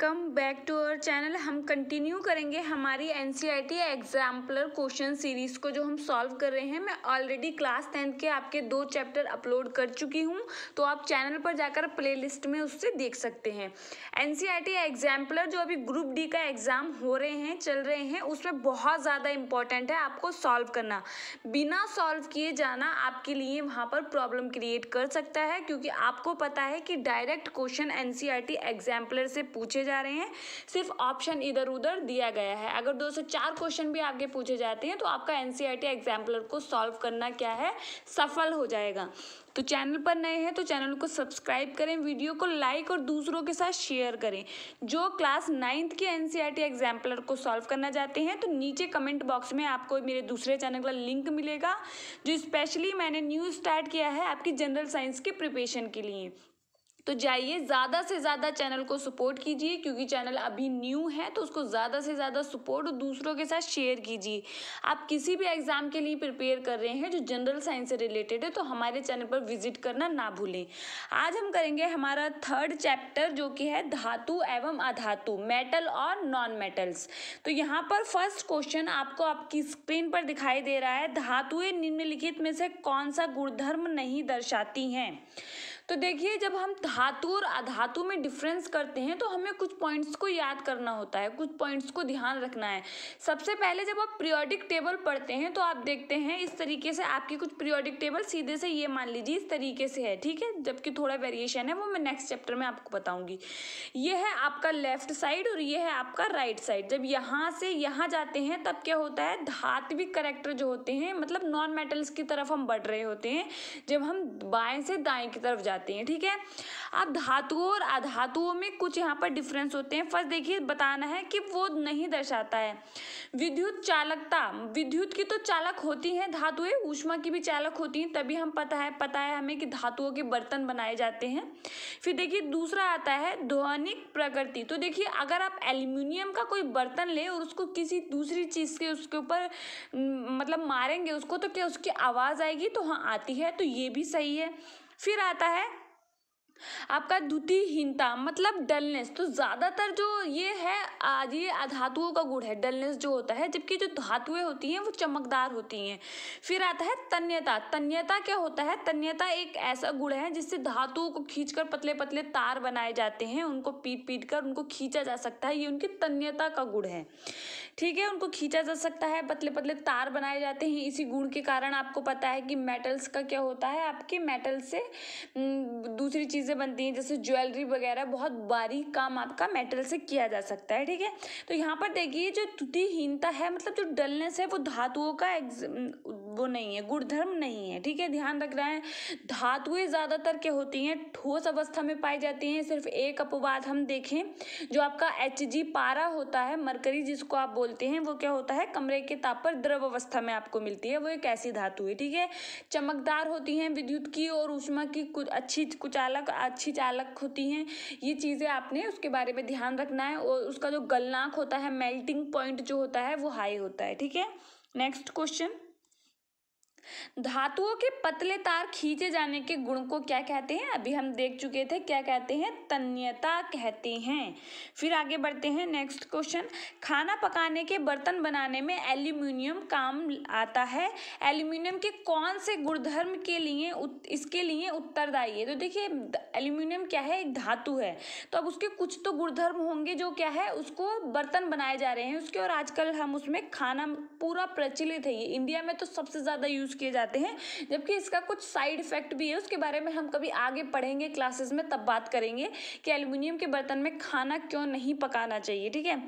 Welcome back to our channel. हम continue करेंगे हमारी एनसीईआरटी एग्जाम्पलर क्वेश्चन सीरीज को जो हम सॉल्व कर रहे हैं। मैं ऑलरेडी क्लास 10th के आपके 2 चैप्टर अपलोड कर चुकी हूं, तो आप चैनल पर जाकर प्लेलिस्ट में उससे देख सकते हैं। एनसीईआरटी एग्जाम्पलर जो अभी ग्रुप डी का एग्जाम हो रहे हैं, चल रहे हैं, उसमें बहुत ज़्यादा इंपॉर्टेंट है आपको सॉल्व करना। बिना सॉल्व किए जाना आपके लिए वहाँ पर प्रॉब्लम क्रिएट कर सकता है, क्योंकि आपको पता है कि डायरेक्ट क्वेश्चन एनसीईआरटी एग्जाम्पलर से पूछे जा रहे हैं, सिर्फ ऑप्शन इधर उधर दिया गया है। अगर 2 से 4 क्वेश्चन भी आगे पूछे जाते हैं तो आपका एनसीईआरटी एग्जाम्पलर को सॉल्व करना क्या है, सफल हो जाएगा। तो चैनल पर नए हैं तो चैनल को सब्सक्राइब करें, वीडियो को लाइक और दूसरों के साथ शेयर करें। जो क्लास 9th के एनसीईआरटी एग्जाम्पलर को सॉल्व करना चाहते हैं तो नीचे कमेंट बॉक्स में आपको मेरे दूसरे चैनल का लिंक मिलेगा, जो स्पेशली मैंने न्यू स्टार्ट किया है आपकी जनरल साइंस के प्रिपरेशन के लिए। तो जाइए, ज़्यादा से ज़्यादा चैनल को सपोर्ट कीजिए, क्योंकि चैनल अभी न्यू है तो उसको ज़्यादा से ज़्यादा सपोर्ट और दूसरों के साथ शेयर कीजिए। आप किसी भी एग्ज़ाम के लिए प्रिपेयर कर रहे हैं जो जनरल साइंस से रिलेटेड है तो हमारे चैनल पर विजिट करना ना भूलें। आज हम करेंगे हमारा 3rd चैप्टर जो कि है धातु एवं अधातु, मेटल और नॉन मेटल्स। तो यहाँ पर फर्स्ट क्वेश्चन आपको आपकी स्क्रीन पर दिखाई दे रहा है, धातुएं निम्नलिखित में से कौन सा गुणधर्म नहीं दर्शाती हैं। तो देखिए, जब हम धातु और अधातु में डिफरेंस करते हैं तो हमें कुछ पॉइंट्स को याद करना होता है, कुछ पॉइंट्स को ध्यान रखना है। सबसे पहले जब आप पीरियोडिक टेबल पढ़ते हैं तो आप देखते हैं इस तरीके से आपकी कुछ पीरियोडिक टेबल सीधे से ये मान लीजिए इस तरीके से है, ठीक है, जबकि थोड़ा वेरिएशन है वो मैं नेक्स्ट चैप्टर में आपको बताऊंगी। ये है आपका लेफ्ट साइड और ये है आपका राइट साइड। जब यहाँ से यहाँ जाते हैं तब क्या होता है, धात्विक कैरेक्टर जो होते हैं, मतलब नॉन मेटल्स की तरफ हम बढ़ रहे होते हैं जब हम बाएं से दाएं की तरफ जाते हैं, ठीक है। अब धातुओं और अधातुओं में कुछ यहाँ पर डिफरेंस होते हैं। फर्स्ट देखिए, बताना है कि वो नहीं दर्शाता है विद्युत चालकता। विद्युत की तो चालक होती हैं धातुएं, ऊष्मा की भी चालक होती हैं, तभी हम पता है हमें कि धातुओं के बर्तन बनाए जाते हैं। फिर देखिए दूसरा आता है ध्वनिक प्रकृति। तो देखिए, अगर आप एल्यूमिनियम का कोई बर्तन ले और उसको किसी दूसरी चीज के उसके ऊपर मतलब मारेंगे उसको, तो क्या उसकी आवाज आएगी? तो हाँ, आती है, तो ये भी सही है। फिर आता है आपका द्युतिहीनता, मतलब डलनेस। तो ज्यादातर जो ये है आज ये अधातुओं का गुण है, डलनेस जो होता है, जबकि जो धातुएं होती हैं वो चमकदार होती हैं। फिर आता है तन्यता। तन्यता क्या होता है? तन्यता एक ऐसा गुण है जिससे धातुओं को खींचकर पतले पतले तार बनाए जाते हैं, उनको पीट पीट कर उनको खींचा जा सकता है, ये उनकी तन्यता का गुण है, ठीक है। उनको खींचा जा सकता है, पतले पतले तार बनाए जाते हैं। इसी गुण के कारण आपको पता है कि मेटल्स का क्या होता है, आपके मेटल से दूसरी चीजें बनती हैं, जैसे ज्वेलरी वगैरह, बहुत बारीक काम आपका मेटल से किया जा सकता है, ठीक है। तो यहाँ पर देखिए, जो द्युतिहीनता है, मतलब जो डलनेस है, वो धातुओं का वो नहीं है, गुणधर्म नहीं है, ठीक है, ध्यान रख रहे हैं। धातुएं ज्यादातर क्या होती हैं, ठोस अवस्था में पाई जाती हैं। सिर्फ एक अपवाद हम देखें, जो आपका Hg पारा होता है, मरकरी जिसको आप बोलते हैं, वो क्या होता है, कमरे के ताप पर द्रव अवस्था में आपको मिलती है, वो एक ऐसी धातु है, ठीक है। चमकदार होती हैं, विद्युत की और ऊष्मा की कुछ अच्छी चालक होती हैं। ये चीजें आपने उसके बारे में ध्यान रखना है। और उसका जो गलनांक होता है, मेल्टिंग पॉइंट जो होता है, वो हाई होता है, ठीक है। नेक्स्ट क्वेश्चन, धातुओं के पतले तार खींचे जाने के गुण को क्या कहते हैं? अभी हम देख चुके थे, क्या कहते हैं? तन्यता कहते हैं। फिर आगे बढ़ते हैं, नेक्स्ट क्वेश्चन, खाना पकाने के बर्तन बनाने में एल्यूमिनियम काम आता है, एल्यूमिनियम के कौन से गुणधर्म के लिए इसके लिए उत्तरदायी है? तो देखिए, एल्यूमिनियम क्या है, एक धातु है, तो अब उसके कुछ तो गुणधर्म होंगे जो क्या है, उसको बर्तन बनाए जा रहे हैं उसके, और आजकल हम उसमें खाना पूरा प्रचलित है। ये इंडिया में तो सबसे ज्यादा यूज किए जाते हैं, जबकि इसका कुछ साइड इफेक्ट भी है, उसके बारे में हम कभी आगे पढ़ेंगे क्लासेस में, तब बात करेंगे कि एल्यूमिनियम के बर्तन में खाना क्यों नहीं पकाना चाहिए, ठीक है।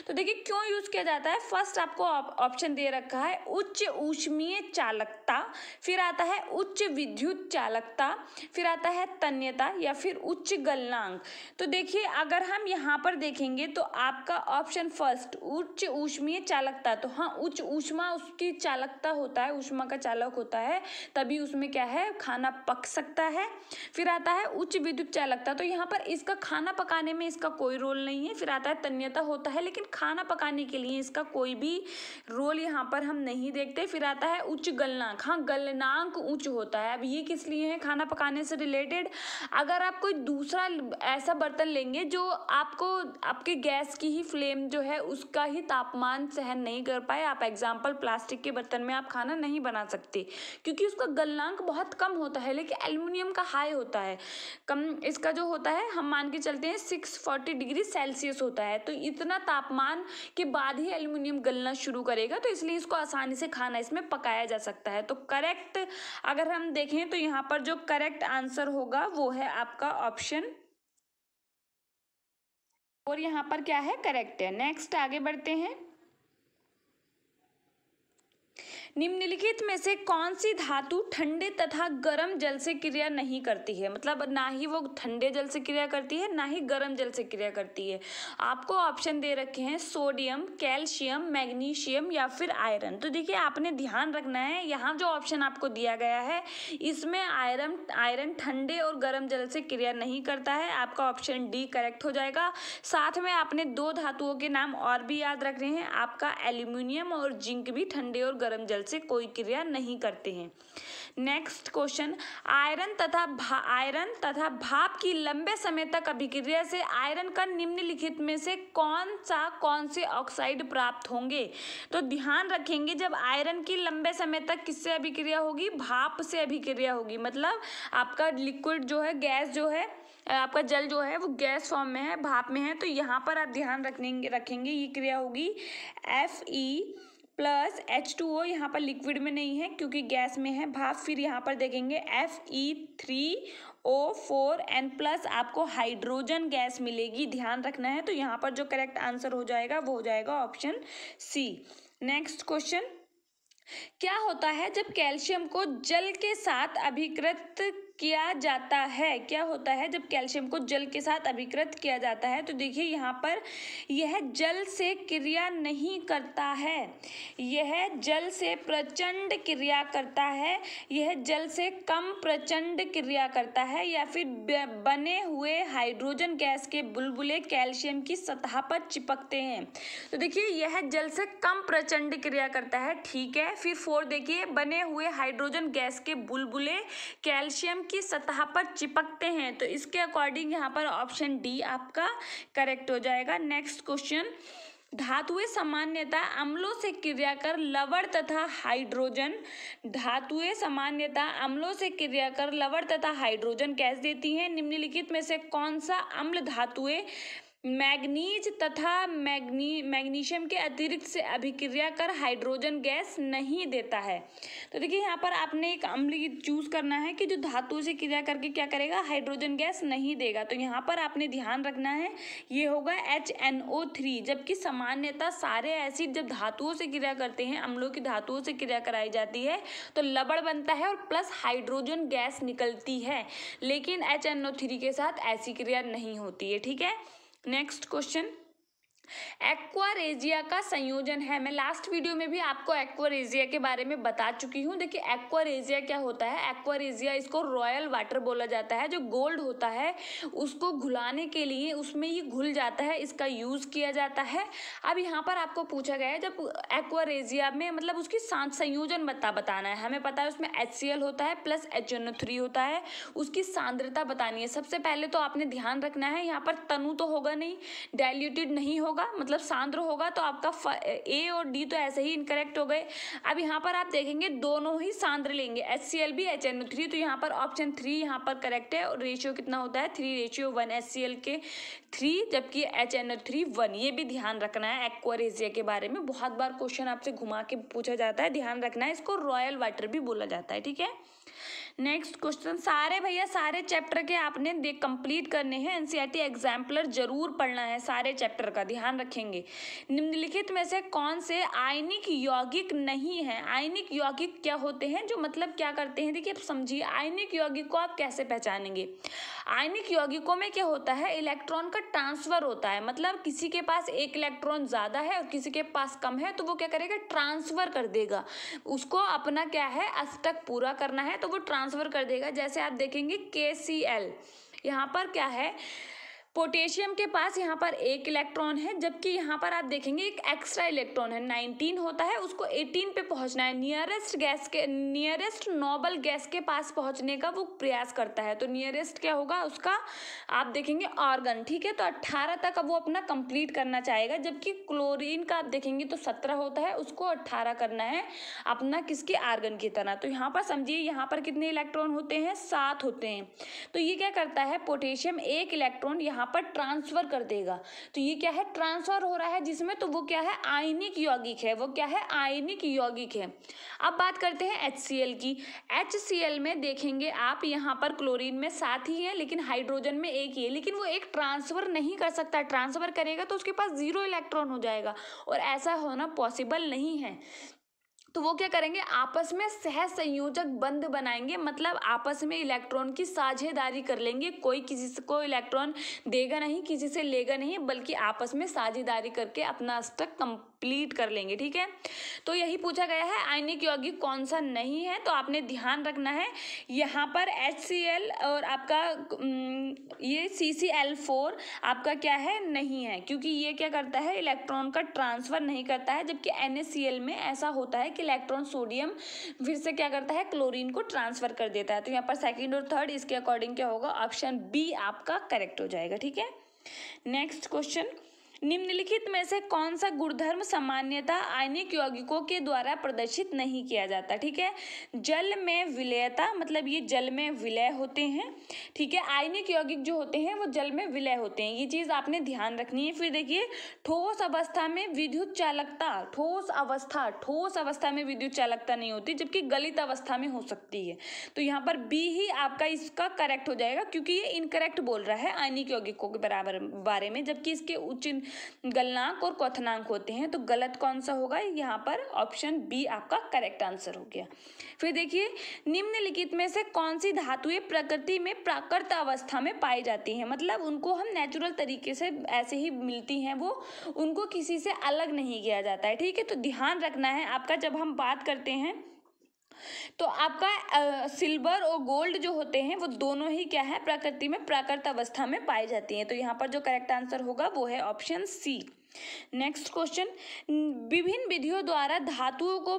तो देखिए क्यों यूज किया जाता है। फर्स्ट आपको ऑप्शन दे रखा है उच्च ऊष्मीय चालकता, फिर आता है उच्च विद्युत चालकता, फिर आता है तन्यता, या फिर उच्च गलनांक। तो देखिए, अगर हम यहाँ पर देखेंगे तो आपका ऑप्शन फर्स्ट उच्च ऊष्मीय चालकता, तो हाँ, उच्च ऊष्मा उसकी चालकता होता है, ऊष्मा का चालक चालक होता है तभी उसमें क्या है, खाना पक सकता है। फिर आता है उच्च विद्युत चालकता, तो यहाँ पर इसका खाना पकाने में इसका कोई रोल नहीं है। फिर आता है तन्यता होता है लेकिन खाना पकाने के लिए इसका कोई भी रोल यहाँ पर हम नहीं देखते। फिर आता है उच्च गलनांक, हाँ गलनांक उच्च होता है। अब ये किस लिए है, खाना पकाने से रिलेटेड। अगर आप कोई दूसरा ऐसा बर्तन लेंगे जो आपको आपके गैस की ही फ्लेम जो है उसका ही तापमान सहन नहीं कर पाए, आप एग्जाम्पल प्लास्टिक के बर्तन में आप खाना नहीं बना सकते क्योंकि उसका गलनांक बहुत कम होता है, लेकिन एल्युमिनियम का हाई होता है कम। इसका जो होता है हम मान के चलते हैं 640 डिग्री सेल्सियस होता है, तो इतना तापमान के बाद ही एल्युमिनियम गलना शुरू करेगा, तो इसलिए इसको आसानी से खाना इसमें पकाया जा सकता है। तो करेक्ट अगर हम देखें तो यहाँ पर जो करेक्ट आंसर होगा वो है आपका ऑप्शन, और यहाँ पर क्या है, करेक्ट है। नेक्स्ट आगे बढ़ते हैं। निम्नलिखित में से कौन सी धातु ठंडे तथा गर्म जल से क्रिया नहीं करती है, मतलब ना ही वो ठंडे जल से क्रिया करती है ना ही गर्म जल से क्रिया करती है। आपको ऑप्शन दे रखे हैं सोडियम, कैल्शियम, मैग्नीशियम या फिर आयरन। तो देखिए आपने ध्यान रखना है, यहाँ जो ऑप्शन आपको दिया गया है इसमें आयरन ठंडे और गर्म जल से क्रिया नहीं करता है। आपका ऑप्शन डी करेक्ट हो जाएगा। साथ में आपने दो धातुओं के नाम और भी याद रखने हैं, आपका एल्यूमिनियम और जिंक भी ठंडे और गर्म जल से कोई क्रिया नहीं करते हैं। नेक्स्ट क्वेश्चन, आयरन तथा भाप की लंबे समय तक अभिक्रिया से आयरन का निम्नलिखित में से कौन से ऑक्साइड प्राप्त होंगे। तो ध्यान रखेंगे जब आयरन की लंबे समय तक किससे अभिक्रिया होगी, भाप से अभिक्रिया होगी। मतलब आपका लिक्विड जो है, गैस जो है, आपका जल जो है वो गैस फॉर्म में है, भाप में है, तो यहाँ पर आप ध्यान रखेंगे ये क्रिया होगी Fe+H2O, यहाँ पर लिक्विड में नहीं है क्योंकि गैस में है, भाप। फिर यहाँ पर देखेंगे Fe3O4N+ आपको हाइड्रोजन गैस मिलेगी, ध्यान रखना है। तो यहाँ पर जो करेक्ट आंसर हो जाएगा वो हो जाएगा ऑप्शन सी। नेक्स्ट क्वेश्चन, क्या होता है जब कैल्शियम को जल के साथ अभिकृत किया जाता है। क्या होता है जब कैल्शियम को जल के साथ अभिकृत किया जाता है। तो देखिए यहाँ पर यह जल से क्रिया नहीं करता है, यह जल से प्रचंड क्रिया करता है, यह जल से कम प्रचंड क्रिया करता है, या फिर बने हुए हाइड्रोजन गैस के बुलबुले कैल्शियम की सतह पर चिपकते हैं। तो देखिए यह जल से कम प्रचंड क्रिया करता है, ठीक है। फिर 4 देखिए, बने हुए हाइड्रोजन गैस के बुलबुले कैल्शियम की सतह पर चिपकते हैं। तो इसके अकॉर्डिंग यहाँ पर ऑप्शन डी आपका करेक्ट हो जाएगा। नेक्स्ट क्वेश्चन, धातुएं सामान्यतः अम्लों से क्रिया कर लवण तथा हाइड्रोजन गैस देती हैं। निम्नलिखित में से कौन सा अम्ल धातुएं मैग्नीज तथा मैग्नीशियम के अतिरिक्त से अभिक्रिया कर हाइड्रोजन गैस नहीं देता है। तो देखिए यहाँ पर आपने एक अम्ल चूज करना है कि जो धातु से क्रिया करके क्या करेगा, हाइड्रोजन गैस नहीं देगा। तो यहाँ पर आपने ध्यान रखना है ये होगा HNO3। जबकि सामान्यतः सारे एसिड जब धातुओं से क्रिया करते हैं, अम्लों की धातुओं से क्रिया कराई जाती है तो लवण बनता है और प्लस हाइड्रोजन गैस निकलती है, लेकिन HNO3 के साथ ऐसी क्रिया नहीं होती है, ठीक है। नेक्स्ट क्वेश्चन, एक्वारेजिया का संयोजन है। मैं लास्ट वीडियो में भी आपको एक्वारेजिया के बारे में बता चुकी हूँ। देखिए एक्वारेजिया क्या होता है, एक्वारेजिया इसको रॉयल वाटर बोला जाता है। जो गोल्ड होता है उसको घुलाने के लिए उसमें ये घुल जाता है, इसका यूज किया जाता है। अब यहाँ पर आपको पूछा गया है जब एक्वारेजिया में मतलब उसकी संयोजन बताना है। हमें पता है उसमें HCl होता है प्लस HNO3 होता है, उसकी सांद्रता बतानी है। सबसे पहले तो आपने ध्यान रखना है यहाँ पर तनु तो होगा नहीं, डाइल्यूटेड नहीं होगा, मतलब सांद्र होगा। तो आपका ए और डी तो ऐसे ही इनकरेक्ट हो गए। अब यहाँ पर आप देखेंगे दोनों ही सांद्र लेंगे, HCl भी HNO3, तो यहाँ पर ऑप्शन 3 यहाँ पर करेक्ट है। और रेशियो कितना होता है 3:1 HCl के 3 जबकि HNO3 1। ये भी ध्यान रखना है। एक्वारेजिया के बारे में बहुत बार क्वेश्चन आपसे घुमा के पूछा जाता है, ध्यान रखना है। इसको रॉयल वाटर भी बोला जाता है, ठीक है। नेक्स्ट क्वेश्चन, सारे भैया सारे चैप्टर के आपने कंप्लीट करने हैं, एनसीईआरटी एग्जाम्पलर जरूर पढ़ना है सारे चैप्टर का, ध्यान रखेंगे। निम्नलिखित में से कौन से आयनिक यौगिक नहीं है? आयनिक यौगिक क्या होते हैं, जो मतलब क्या करते हैं, देखिए आप समझिए आयनिक यौगिक को आप कैसे पहचानेंगे। आयनिक यौगिकों में क्या होता है, इलेक्ट्रॉन का ट्रांसफर होता है, मतलब किसी के पास एक इलेक्ट्रॉन ज्यादा है और किसी के पास कम है, तो वो क्या करेगा, ट्रांसफर कर देगा। उसको अपना क्या है, अष्टक पूरा करना है तो वो ट्रांसफर कर देगा। जैसे आप देखेंगे KCl, यहाँ पर क्या है, पोटेशियम के पास यहाँ पर एक इलेक्ट्रॉन है, जबकि यहाँ पर आप देखेंगे एक एक्स्ट्रा इलेक्ट्रॉन है, 19 होता है, उसको 18 पे पहुंचना है। नियरेस्ट नोबल गैस के पास पहुंचने का वो प्रयास करता है। तो नियरेस्ट क्या होगा उसका, आप देखेंगे आर्गन, ठीक है। तो 18 तक अब वो अपना कंप्लीट करना चाहेगा, जबकि क्लोरीन का आप देखेंगे तो 17 होता है, उसको 18 करना है अपना किसके, आर्गन की तरह। तो यहाँ पर समझिए यहाँ पर कितने इलेक्ट्रॉन होते हैं, 7 होते हैं। तो ये क्या करता है, पोटेशियम एक इलेक्ट्रॉन यहाँ पर ट्रांसफर कर देगा। तो ये क्या है, ट्रांसफर हो रहा है जिसमें, तो वो क्या है, आयनिक यौगिक है, वो क्या है, आयनिक यौगिक है। अब बात करते हैं HCl की। HCl में देखेंगे आप यहाँ पर क्लोरीन में 7 ही है, लेकिन हाइड्रोजन में एक ही है, लेकिन वो एक ट्रांसफर नहीं कर सकता। ट्रांसफर करेगा तो उसके पास 0 इलेक्ट्रॉन हो जाएगा, और ऐसा होना पॉसिबल नहीं है। तो वो क्या करेंगे, आपस में सह संयोजक बंध बनाएंगे, मतलब आपस में इलेक्ट्रॉन की साझेदारी कर लेंगे। कोई किसी को इलेक्ट्रॉन देगा नहीं, किसी से लेगा नहीं, बल्कि आपस में साझेदारी करके अपना अष्टक कंप्लीट कर लेंगे, ठीक है। तो यही पूछा गया है, आयनिक यौगिक कौन सा नहीं है, तो आपने ध्यान रखना है यहाँ पर HCl और आपका ये CCl4 आपका क्या है, नहीं है, क्योंकि ये क्या करता है, इलेक्ट्रॉन का ट्रांसफर नहीं करता है। जबकि NaCl में ऐसा होता है कि इलेक्ट्रॉन सोडियम फिर से क्या करता है, क्लोरीन को ट्रांसफर कर देता है। तो यहाँ पर सेकंड और थर्ड इसके अकॉर्डिंग क्या होगा, ऑप्शन बी आपका करेक्ट हो जाएगा, ठीक है। नेक्स्ट क्वेश्चन, निम्नलिखित में से कौन सा गुणधर्म सामान्यतः आयनिक यौगिकों के द्वारा प्रदर्शित नहीं किया जाता, ठीक है। जल में विलयता, मतलब ये जल में विलय होते हैं, ठीक है। आयनिक यौगिक जो होते हैं वो जल में विलय होते हैं, ये चीज आपने ध्यान रखनी है। फिर देखिए ठोस अवस्था में विद्युत चालकता, ठोस अवस्था में विद्युत चालकता नहीं होती, जबकि गलित अवस्था में हो सकती है। तो यहाँ पर बी ही आपका इसका करेक्ट हो जाएगा, क्योंकि ये इनकरेक्ट बोल रहा है आयनिक यौगिकों के बारे में, जबकि इसके उच्च गलनांक और क्वथनांक होते हैं। तो गलत कौन सा होगा, यहाँ पर ऑप्शन बी आपका करेक्ट आंसर हो गया। फिर देखिए निम्नलिखित में से कौन सी धातुएं प्रकृति में प्राकृत अवस्था में पाई जाती हैं, मतलब उनको हम नेचुरल तरीके से ऐसे ही मिलती हैं, वो उनको किसी से अलग नहीं किया जाता है, ठीक है। तो ध्यान रखना है आपका, जब हम बात करते हैं तो आपका सिल्वर और गोल्ड जो होते हैं वो दोनों ही क्या है, प्रकृति में प्राकृत अवस्था में पाई जाती हैं। तो यहाँ पर जो करेक्ट आंसर होगा वो है ऑप्शन सी। नेक्स्ट क्वेश्चन, विभिन्न विधियों द्वारा धातुओं को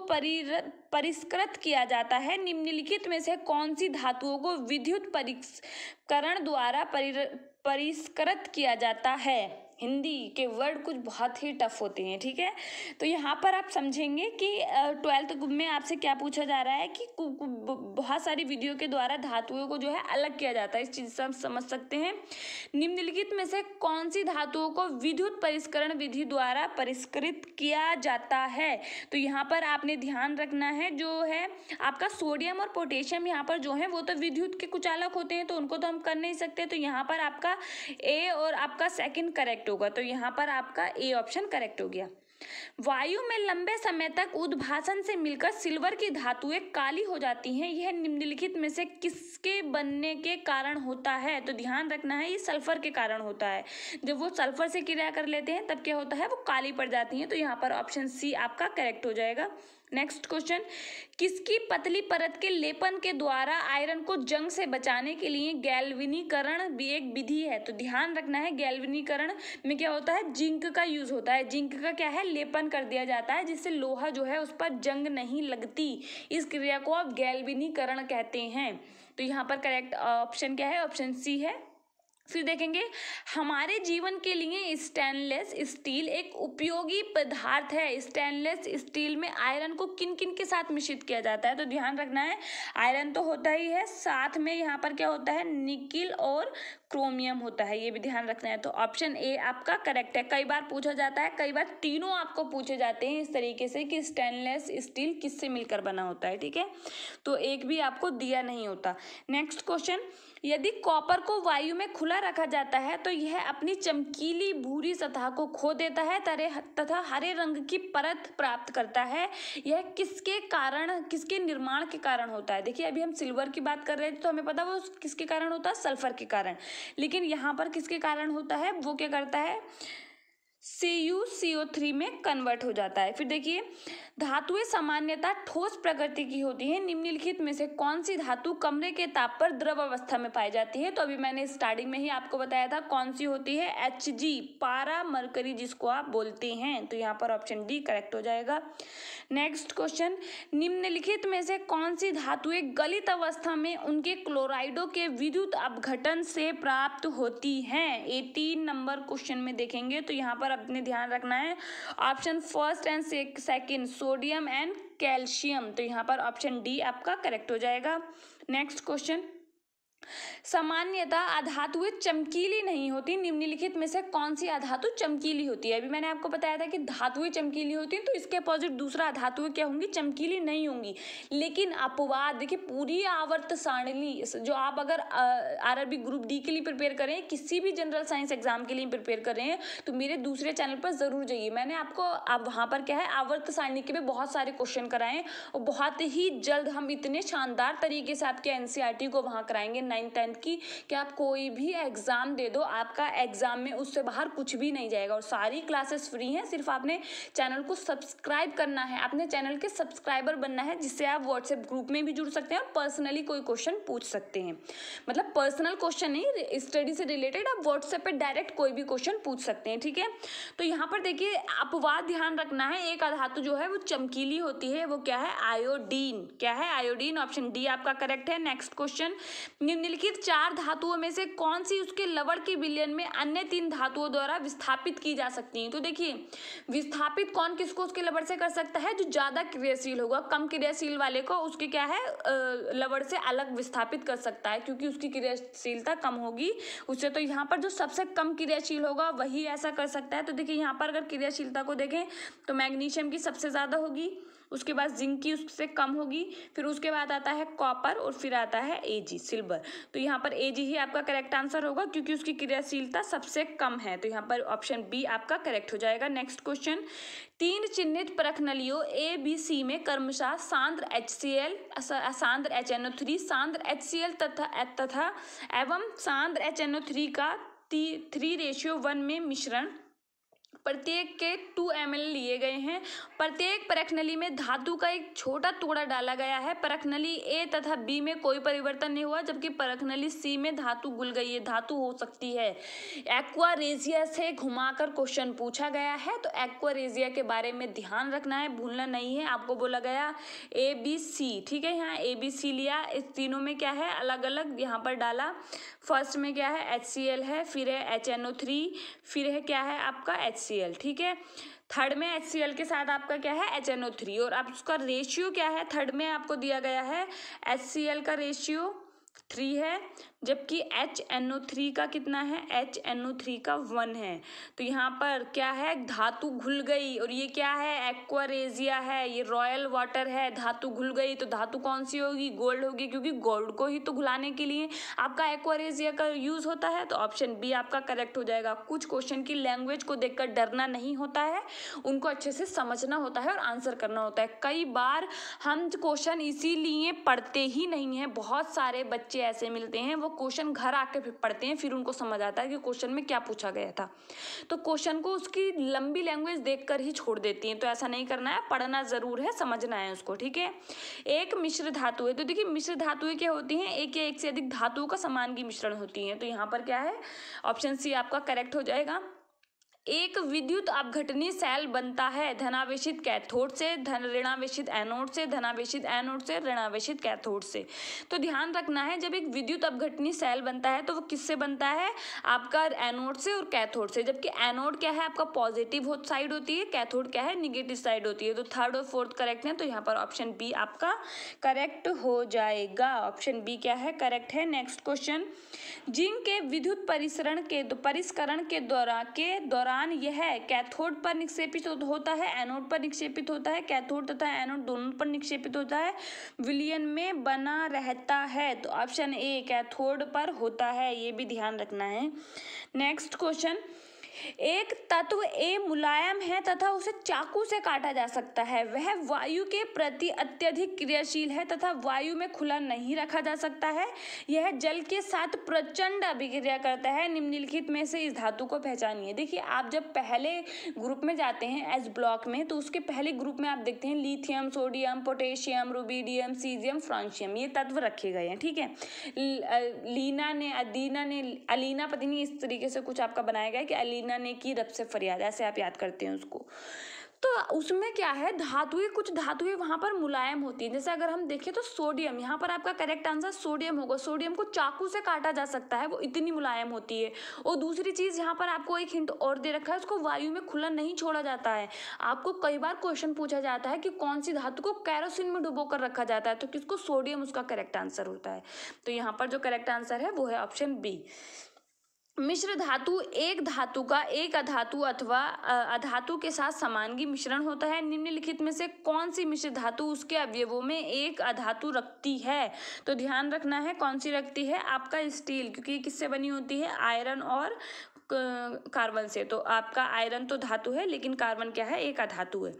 परिष्कृत किया जाता है, निम्नलिखित में से कौन सी धातुओं को विद्युत परिष्करण द्वारा परिष्कृत किया जाता है। हिंदी के वर्ड कुछ बहुत ही टफ होते हैं, ठीक है। तो यहाँ पर आप समझेंगे कि 12th में आपसे क्या पूछा जा रहा है कि बहुत सारी विधियों के द्वारा धातुओं को जो है अलग किया जाता है, इस चीज से हम समझ सकते हैं। निम्नलिखित में से कौन सी धातुओं को विद्युत परिष्करण विधि द्वारा परिष्कृत किया जाता है। तो यहाँ पर आपने ध्यान रखना है, जो है आपका सोडियम और पोटेशियम यहाँ पर जो है वो तो विद्युत के कुचालक होते हैं, तो उनको तो हम कर नहीं सकते। तो यहाँ पर आपका ए और आपका सेकंड करेक्ट होगा, तो यहाँ पर आपका ए ऑप्शन करेक्ट हो गया। वायु में लंबे समय तक उद्भासन से मिलकर सिल्वर की धातुएं काली हो जाती हैं, यह निम्नलिखित में से किसके बनने के कारण होता है। तो ध्यान रखना है, ये सल्फर के कारण होता है। जब वो सल्फर से क्रिया कर लेते हैं तब क्या होता है, वो काली पड़ जाती हैं। तो यहाँ पर ऑप्शन सी आपका करेक्ट हो जाएगा। नेक्स्ट क्वेश्चन, किसकी पतली परत के लेपन के द्वारा आयरन को जंग से बचाने के लिए गैल्वेनीकरण भी एक विधि है। तो ध्यान रखना है, गैल्वेनीकरण में क्या होता है, जिंक का यूज होता है। जिंक का क्या है, लेपन कर दिया जाता है, जिससे लोहा जो है उस पर जंग नहीं लगती। इस क्रिया को आप गैल्वेनीकरण कहते हैं। तो यहाँ पर करेक्ट ऑप्शन क्या है, ऑप्शन सी है। फिर देखेंगे हमारे जीवन के लिए स्टेनलेस स्टील एक उपयोगी पदार्थ है। स्टेनलेस स्टील में आयरन को किन किन के साथ मिश्रित किया जाता है, तो ध्यान रखना है आयरन तो होता ही है, साथ में यहाँ पर क्या होता है, निकिल और क्रोमियम होता है, ये भी ध्यान रखना है। तो ऑप्शन ए आपका करेक्ट है। कई बार पूछा जाता है, कई बार तीनों आपको पूछे जाते हैं इस तरीके से कि स्टेनलेस स्टील किससे मिलकर बना होता है, ठीक है, तो एक भी आपको दिया नहीं होता। नेक्स्ट क्वेश्चन, यदि कॉपर को वायु में खुला रखा जाता है तो यह अपनी चमकीली भूरी सतह को खो देता है तथा हरे रंग की परत प्राप्त करता है। यह किसके कारण, किसके निर्माण के कारण होता है? देखिए अभी हम सिल्वर की बात कर रहे थे तो हमें पता वो किसके कारण होता है, सल्फर के कारण, लेकिन यहाँ पर किसके कारण होता है, वो क्या करता है, CuCO3 में कन्वर्ट हो जाता है। फिर देखिए धातुएं सामान्यतः ठोस प्रकृति की होती हैं, निम्नलिखित में से कौन सी धातु कमरे के ताप पर द्रव अवस्था में पाई जाती है? तो अभी मैंने स्टार्टिंग में ही आपको बताया था कौन सी होती है, Hg, पारा मरकरी जिसको आप बोलते हैं, तो यहाँ पर ऑप्शन डी करेक्ट हो जाएगा। नेक्स्ट क्वेश्चन, निम्नलिखित में से कौन सी धातुएं गलित अवस्था में उनके क्लोराइडों के विद्युत अपघटन से प्राप्त होती हैं? 18 नंबर क्वेश्चन में देखेंगे तो यहाँ पर अपने ध्यान रखना है option first and second, sodium and calcium, तो यहाँ पर ऑप्शन डी आपका करेक्ट हो जाएगा। नेक्स्ट क्वेश्चन, सामान्यतः अधातुएं चमकीली नहीं होती, निम्नलिखित में से कौन सी अधातु चमकीली होती है? अभी मैंने आपको बताया था कि धातुएं चमकीली होती हैं, तो इसके अपोजिट दूसरा अधातुएं क्या होंगी, चमकीली नहीं होंगी। लेकिन अपवाद देखिए, पूरी आवर्त सारणी जो आप अगर आरआरबी ग्रुप डी के लिए प्रिपेयर करें, किसी भी जनरल साइंस एग्जाम के लिए प्रिपेयर कर रहे हैं, तो मेरे दूसरे चैनल पर जरूर जाइए। मैंने आपको अब वहाँ पर क्या है, आवर्त सारणी के भी बहुत सारे क्वेश्चन कराए और बहुत ही जल्द हम इतने शानदार तरीके से आपके एनसीईआरटी को वहाँ कराएंगे 9th 10th की, कि आप कोई भी एग्जाम दे दो, आपका एग्जाम में उससे बाहर कुछ भी नहीं जाएगा। और सारी क्लासेस फ्री हैं, सिर्फ आपने चैनल को सब्सक्राइब करना है, अपने चैनल के सब्सक्राइबर बनना है, जिससे आप व्हाट्सएप ग्रुप में भी जुड़ सकते हैं और पर्सनली कोई क्वेश्चन पूछ सकते हैं। मतलब पर्सनल क्वेश्चन नहीं, स्टडी से रिलेटेड आप व्हाट्सएप पे डायरेक्ट कोई भी क्वेश्चन पूछ सकते हैं, ठीक है। तो यहाँ पर देखिए अपवाद ध्यान रखना है, एक धातु जो है वो चमकीली होती है, वो क्या है, आयोडीन। क्या है, आयोडीन, ऑप्शन डी आपका करेक्ट है। नेक्स्ट क्वेश्चन, निम्नलिखित 4 धातुओं में से कौन सी उसके लवण के विलयन में अन्य 3 धातुओं द्वारा विस्थापित की जा सकती हैं? तो देखिए विस्थापित कौन किसको उसके लवण से कर सकता है, जो ज्यादा क्रियाशील होगा, कम क्रियाशील वाले को उसके क्या है, लवण से अलग विस्थापित कर सकता है, क्योंकि उसकी क्रियाशीलता कम होगी उससे। तो यहाँ पर जो सबसे कम क्रियाशील होगा वही ऐसा कर सकता है। तो देखिए यहाँ पर अगर क्रियाशीलता को देखें तो मैग्नीशियम की सबसे ज्यादा होगी, उसके बाद जिंक की उससे कम होगी, फिर उसके बाद आता है कॉपर और फिर आता है Ag, सिल्वर। तो यहाँ पर Ag ही आपका करेक्ट आंसर होगा, क्योंकि उसकी क्रियाशीलता सबसे कम है, तो यहाँ पर ऑप्शन बी आपका करेक्ट हो जाएगा। नेक्स्ट क्वेश्चन, 3 चिन्हित परखनलियों A, B, C में क्रमशः सांद्र HCl, सांद्र HNO3, सांद्र HCl तथा एवं सांद्र HNO3 का 3:1 में मिश्रण प्रत्येक के 2 ml लिए गए हैं। प्रत्येक परखनली में धातु का एक छोटा टुकड़ा डाला गया है। परखनली ए तथा बी में कोई परिवर्तन नहीं हुआ, जबकि परखनली सी में धातु घुल गई है। धातु हो सकती है। एक्वारेजिया से घुमाकर क्वेश्चन पूछा गया है, तो एक्वारेजिया के बारे में ध्यान रखना है, भूलना नहीं है। आपको बोला गया ए बी सी, ठीक है, यहाँ ए बी सी लिया, इस तीनों में क्या है, अलग अलग यहाँ पर डाला। फर्स्ट में क्या है, HCl है, फिर है HNO3, फिर है क्या है आपका HCl, ठीक है। थर्ड में HCl के साथ आपका क्या है, HNO3, और अब उसका रेशियो क्या है, थर्ड में आपको दिया गया है HCl का रेशियो 3 है, जबकि HNO3 का कितना है, HNO3 का 1 है। तो यहाँ पर क्या है, धातु घुल गई, और ये क्या है, एक्वारेजिया है, ये रॉयल वाटर है। धातु घुल गई तो धातु कौन सी होगी, गोल्ड होगी, क्योंकि गोल्ड को ही तो घुलाने के लिए आपका एक्वारेजिया का यूज होता है। तो ऑप्शन बी आपका करेक्ट हो जाएगा। कुछ क्वेश्चन की लैंग्वेज को देखकर डरना नहीं होता है, उनको अच्छे से समझना होता है और आंसर करना होता है। कई बार हम क्वेश्चन इसीलिए पढ़ते ही नहीं है, बहुत सारे बच्चे ऐसे मिलते हैं वो क्वेश्चन घर आके फिर पढ़ते हैं, फिर उनको समझ आता है कि क्वेश्चन में क्या पूछा गया था, तो क्वेश्चन को उसकी लंबी लैंग्वेज देखकर ही छोड़ देती हैं। तो ऐसा नहीं करना है, पढ़ना जरूर है, समझना है उसको, ठीक है। एक मिश्र धातु है, तो देखिए मिश्र धातुएं क्या होती हैं, एक या एक से अधिक धातुओं का समांगी मिश्रण होती हैं। तो यहाँ पर क्या है, ऑप्शन सी आपका करेक्ट हो जाएगा। एक विद्युत अपघटनीय सेल बनता है धनावेशित कैथोड से, ऋणावेशित एनोड से, धनावेशित एनोड से, ऋणावेशित कैथोड से। तो ध्यान रखना है, जब एक विद्युत अपघटनीय सेल बनता है तो वो किससे बनता है, आपका एनोड से और कैथोड से। जबकि एनोड क्या है, आपका पॉजिटिव साइड होती है, कैथोड क्या है, निगेटिव साइड होती है। तो थर्ड और फोर्थ करेक्ट है, तो यहाँ पर ऑप्शन बी आपका करेक्ट हो जाएगा। ऑप्शन बी क्या है, करेक्ट है। नेक्स्ट क्वेश्चन, जिंक के विद्युत परिष्करण के दौरान यह कैथोड पर निक्षेपित होता है, एनोड पर निक्षेपित होता है, कैथोड तथा एनोड दोनों पर निक्षेपित होता है, विलयन में बना रहता है। तो ऑप्शन ए कैथोड पर होता है, ये भी ध्यान रखना है। नेक्स्ट क्वेश्चन, एक तत्व ए मुलायम है तथा उसे चाकू से काटा जा सकता है, वह वायु के प्रति अत्यधिक क्रियाशील है तथा वायु में खुला नहीं रखा जा सकता है, यह जल के साथ प्रचंड अभिक्रिया करता है, निम्नलिखित में से इस धातु को पहचानिए। देखिए, आप जब पहले ग्रुप में जाते हैं एस ब्लॉक में, तो उसके पहले ग्रुप में आप देखते हैं lithium, sodium, potassium, rubidium, caesium, francium, ये तत्व रखे गए हैं। ठीक है, अलीना पता नहीं इस तरीके से कुछ आपका बनाया गया है कि अलीना ने की रब से फरियाद, ऐसे आप याद करते हैं उसको। तो उसमें क्या है, कुछ धातुएं वहां पर मुलायम होती है। जैसे अगर हम देखें तो सोडियम, यहाँ पर आपका करेक्ट आंसर सोडियम होगा। सोडियम को चाकू से काटा जा सकता है, वो इतनी मुलायम होती है। और दूसरी चीज यहाँ पर आपको एक हिंट और दे रखा है, उसको वायु में खुला नहीं छोड़ा जाता है। आपको कई बार क्वेश्चन पूछा जाता है कि कौन सी धातु को केरोसिन में डुबो कर रखा जाता है, तो किसको, सोडियम उसका करेक्ट आंसर होता है। तो यहाँ पर जो करेक्ट आंसर है वो है ऑप्शन बी। मिश्र धातु एक धातु का एक अधातु अथवा अधातु के साथ समांगी मिश्रण होता है, निम्नलिखित में से कौन सी मिश्र धातु उसके अवयवों में एक अधातु रखती है। तो ध्यान रखना है कौन सी रखती है, आपका स्टील, क्योंकि किससे बनी होती है, आयरन और कार्बन से। तो आपका आयरन तो धातु है, लेकिन कार्बन क्या है, एक अधातु है।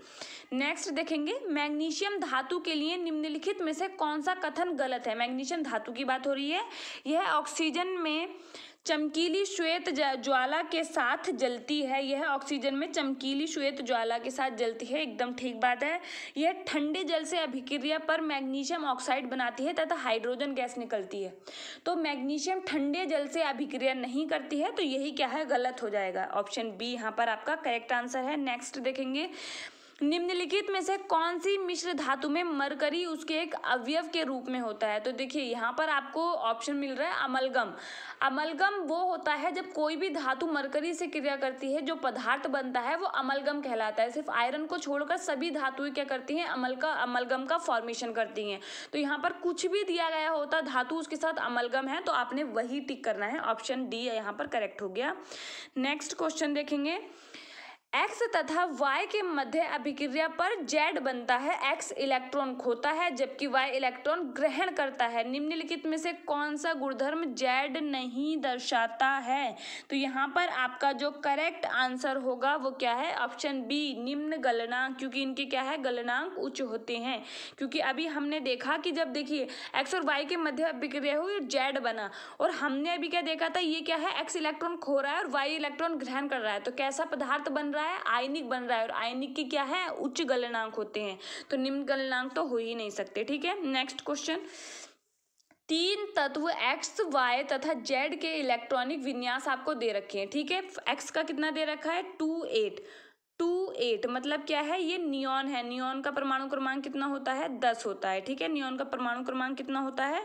नेक्स्ट देखेंगे, मैग्नीशियम धातु के लिए निम्नलिखित में से कौन सा कथन गलत है। मैग्नीशियम धातु की बात हो रही है, यह ऑक्सीजन में चमकीली श्वेत ज्वाला के साथ जलती है, यह ऑक्सीजन में चमकीली श्वेत ज्वाला के साथ जलती है, एकदम ठीक बात है। यह ठंडे जल से अभिक्रिया पर मैग्नीशियम ऑक्साइड बनाती है तथा हाइड्रोजन गैस निकलती है। तो मैग्नीशियम ठंडे जल से अभिक्रिया नहीं करती है, तो यही क्या है, गलत हो जाएगा। ऑप्शन बी यहाँ पर आपका करेक्ट आंसर है। नेक्स्ट देखेंगे, निम्नलिखित में से कौन सी मिश्र धातु में मरकरी उसके एक अवयव के रूप में होता है। तो देखिए, यहाँ पर आपको ऑप्शन मिल रहा है अमलगम। अमलगम वो होता है जब कोई भी धातु मरकरी से क्रिया करती है, जो पदार्थ बनता है वो अमलगम कहलाता है। सिर्फ आयरन को छोड़कर सभी धातुएं क्या करती हैं, अमलगम का फॉर्मेशन करती हैं। तो यहाँ पर कुछ भी दिया गया होता धातु उसके साथ अमलगम है, तो आपने वही टिक करना है। ऑप्शन डी यहाँ पर करेक्ट हो गया। नेक्स्ट क्वेश्चन देखेंगे, एक्स तथा वाई के मध्य अभिक्रिया पर जेड बनता है, एक्स इलेक्ट्रॉन खोता है जबकि वाई इलेक्ट्रॉन ग्रहण करता है, निम्नलिखित में से कौन सा गुणधर्म जेड नहीं दर्शाता है। तो यहाँ पर आपका जो करेक्ट आंसर होगा वो क्या है, ऑप्शन बी निम्न गलनांक, क्योंकि इनके क्या है, गलनांक उच्च होते हैं। क्योंकि अभी हमने देखा कि जब देखिए एक्स और वाई के मध्य अभिक्रिया हुई जेड बना, और हमने अभी क्या देखा था, ये क्या है, एक्स इलेक्ट्रॉन खो रहा है और वाई इलेक्ट्रॉन ग्रहण कर रहा है। तो कैसा पदार्थ बन रहा है, आयनिक बन रहा है, और आयनिक की क्या है, उच्च गलनांक होते हैं। तो निम्न गलनांक तो हो ही नहीं सकते। ठीक है, नेक्स्ट क्वेश्चन, तीन तत्व एक्स, वाई तथा जेड के इलेक्ट्रॉनिक विन्यास आपको दे रखे हैं। ठीक है, एक्स का कितना दे रखा है, 2, 8 मतलब क्या है, ये नियॉन है। नियॉन का परमाणु क्रमांक कितना होता है, 10 होता है। ठीक है, नियॉन का परमाणु क्रमांक कितना होता है,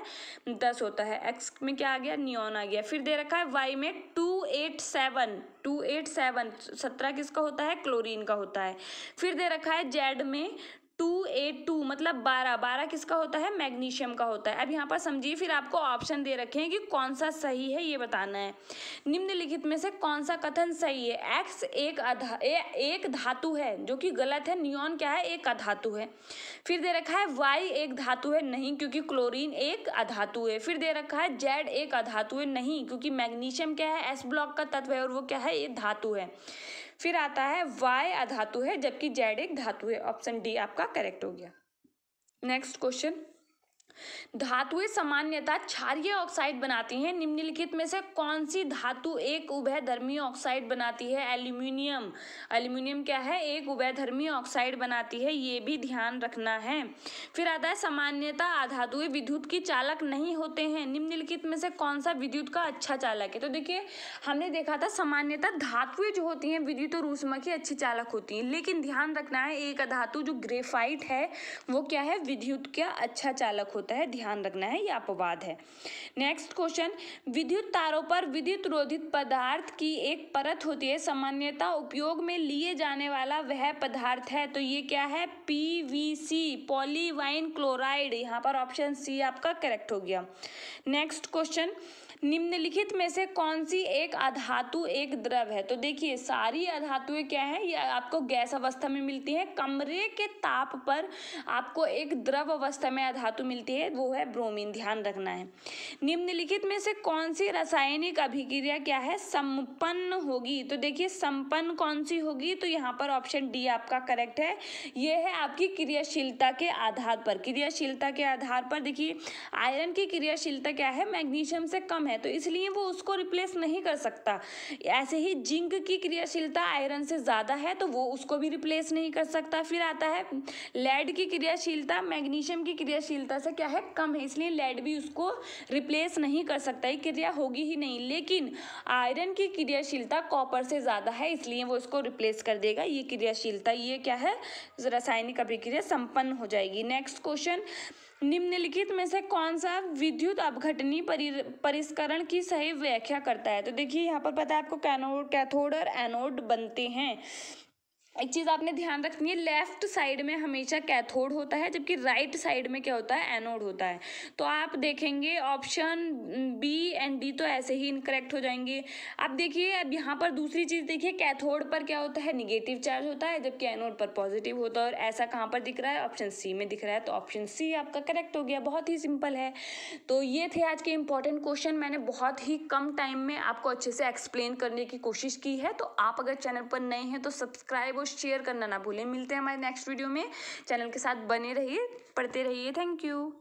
10 होता है। एक्स में क्या आ गया, नियॉन आ गया। फिर दे रखा है वाई में 287, 17 किसका होता है, क्लोरीन का होता है। फिर दे रखा है जेड में 282 मतलब 12 किसका होता है, मैग्नीशियम का होता है। अब यहाँ पर समझिए, फिर आपको ऑप्शन दे रखे हैं कि कौन सा सही है, ये बताना है। निम्नलिखित में से कौन सा कथन सही है, एक्स एक धातु है, जो कि गलत है। नियॉन क्या है, एक अधातु है। फिर दे रखा है वाई एक धातु है, नहीं, क्योंकि क्लोरीन एक अधातु है। फिर दे रखा है जेड एक अधातु है, नहीं, क्योंकि मैग्नीशियम क्या है, एस ब्लॉक का तत्व है और वो क्या है, ये धातु है। फिर आता है वाई अधातु है जबकि जेड एक धातु है। ऑप्शन डी आपका करेक्ट हो गया। नेक्स्ट क्वेश्चन, धातुएं सामान्यतः क्षारीय ऑक्साइड बनाती हैं। निम्नलिखित में से कौन सी धातु एक उभयधर्मी ऑक्साइड बनाती है? एल्यूमिनियम। एल्यूमिनियम क्या है? एक उभयधर्मी ऑक्साइड बनाती है, ये भी ध्यान रखना है। फिर आता है सामान्यतः अधातुएं विद्युत की चालक नहीं होते हैं। निम्नलिखित में से कौन सा विद्युत का अच्छा चालक है? तो देखिए, हमने देखा था सामान्यतः धातुएं जो होती हैं विद्युत और ऊष्मा की अच्छी चालक होती हैं, लेकिन ध्यान रखना है एक अधातु जो ग्रेफाइट है वो क्या है? विद्युत का अच्छा चालक होता है, ध्यान रखना है, ये अपवाद है। नेक्स्ट क्वेश्चन, विद्युत तारों पर विद्युत रोधित पदार्थ की एक परत होती है, सामान्यतः उपयोग में लिए जाने वाला वह पदार्थ है, तो ये क्या है? PVC, polyvinyl chloride. यहाँ पर ऑप्शन सी आपका करेक्ट हो गया। नेक्स्ट क्वेश्चन, निम्नलिखित में से कौन सी एक अधातु एक द्रव है? तो देखिए, सारी अधातुएं क्या है? ये आपको गैस अवस्था में मिलती है। कमरे के ताप पर आपको एक द्रव अवस्था में अधातु मिलती है, वो है ब्रोमीन, ध्यान रखना है। निम्नलिखित में से कौन सी रासायनिक अभिक्रिया क्या है? संपन्न होगी। तो देखिए, संपन्न कौन सी होगी? तो यहाँ पर ऑप्शन डी आपका करेक्ट है। ये है आपकी क्रियाशीलता के आधार पर। क्रियाशीलता के आधार पर देखिए, आयरन की क्रियाशीलता क्या है? मैग्नीशियम से कम है, तो इसलिए वो उसको रिप्लेस नहीं कर सकता। ऐसे ही जिंक की क्रियाशीलता आयरन से ज़्यादा है, तो वो उसको भी रिप्लेस नहीं कर सकता। फिर आता है लेड की क्रियाशीलता मैग्नीशियम की क्रियाशीलता से क्या है? कम है, इसलिए लेड भी उसको रिप्लेस नहीं कर सकता, ये क्रिया होगी ही नहीं। लेकिन आयरन की क्रियाशीलता कॉपर से ज़्यादा है, इसलिए वो उसको रिप्लेस कर देगा। ये क्रियाशीलता, ये क्या है? रासायनिक अभिक्रिया संपन्न हो जाएगी। नेक्स्ट क्वेश्चन, निम्नलिखित में से कौन सा विद्युत अपघटनी परिष्करण की सही व्याख्या करता है? तो देखिए, यहाँ पर पता है आपको कैथोड और एनोड बनते हैं। एक चीज़ आपने ध्यान रखनी है, लेफ्ट साइड में हमेशा कैथोड होता है, जबकि राइट साइड में क्या होता है? एनोड होता है। तो आप देखेंगे ऑप्शन बी एंड डी तो ऐसे ही इनकरेक्ट हो जाएंगे। अब देखिए, अब यहाँ पर दूसरी चीज़ देखिए, कैथोड पर क्या होता है? निगेटिव चार्ज होता है, जबकि एनोड पर पॉजिटिव होता है। और ऐसा कहाँ पर दिख रहा है? ऑप्शन सी में दिख रहा है, तो ऑप्शन सी आपका करेक्ट हो गया। बहुत ही सिंपल है। तो ये थे आज के इंपॉर्टेंट क्वेश्चन। मैंने बहुत ही कम टाइम में आपको अच्छे से एक्सप्लेन करने की कोशिश की है। तो आप अगर चैनल पर नए हैं तो सब्सक्राइब शेयर करना ना भूलें। मिलते हैं हमारे नेक्स्ट वीडियो में। चैनल के साथ बने रहिए, पढ़ते रहिए। Thank you.